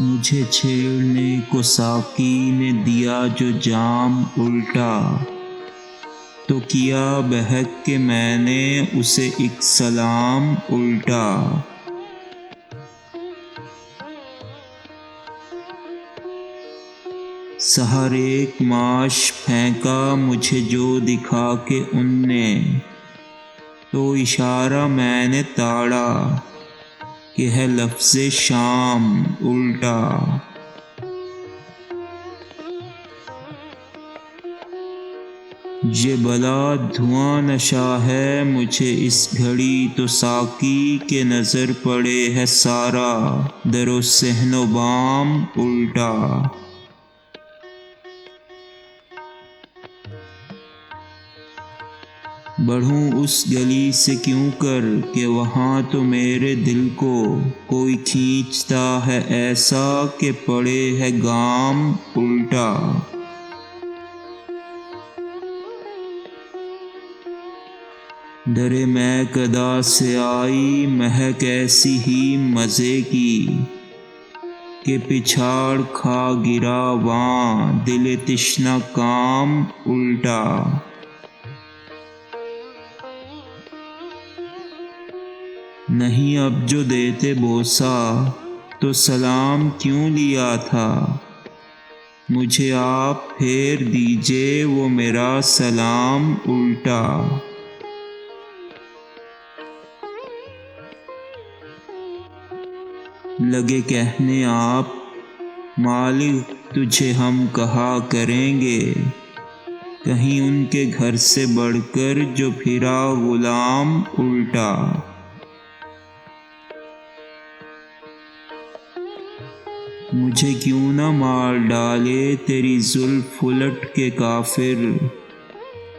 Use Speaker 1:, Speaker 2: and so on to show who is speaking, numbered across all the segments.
Speaker 1: مجھے چھیڑنے کو ساقی نے دیا جو جام الٹا، تو کیا بہک کے میں نے اسے ایک سلام الٹا۔ سحر ایک ماش پھینکا مجھے جو دکھا کے ان نے، تو اشارہ میں نے تاڑا کہ ہے لفظ شام الٹا۔ یہ بلا دھواں نشا ہے مجھے اس گھڑی، تو ساقی کے نظر پڑے ہے سارا در و صحن و بام الٹا۔ بڑھوں اس گلی سے کیوں کر کہ وہاں تو میرے دل کو کوئی کھینچتا ہے ایسا کہ پڑے ہے گام الٹا۔ درِ میکدہ سے آئی مہک ایسی ہی مزے کی، کہ پچھاڑ کھا گرا واں دل تشنہ کام الٹا۔ نہیں اب جو دیتے بوسہ تو سلام کیوں لیا تھا، مجھے آپ پھیر دیجئے وہ میرا سلام الٹا۔ لگے کہنے آپ مالک تجھے ہم کہا کریں گے، کہیں ان کے گھر سے بڑھ کر جو پھرا غلام الٹا۔ مجھے کیوں نہ مار ڈالے تیری زلف الٹ کے کافر،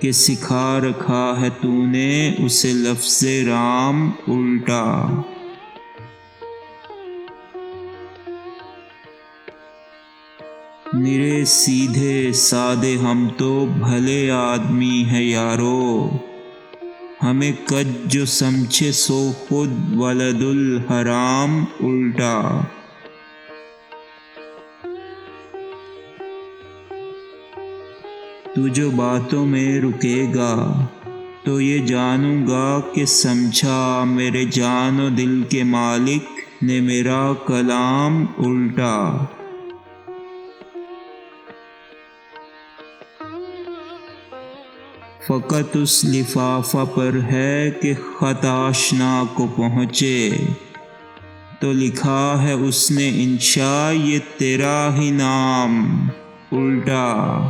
Speaker 1: کہ سکھا رکھا ہے تو نے اسے لفظ رام الٹا۔ نرے سیدھے سادے ہم تو بھلے آدمی ہیں یارو، ہمیں کج جو سمجھے سو خود ولد الحرام الٹا۔ تو جو باتوں میں رکے گا تو یہ جانوں گا کہ سمجھا میرے جان و دل کے مالک نے میرا کلام الٹا۔ فقط اس لفافہ پر ہے کہ خط آشنا کو پہنچے، تو لکھا ہے اس نے انشا یہ تیرا ہی نام الٹا۔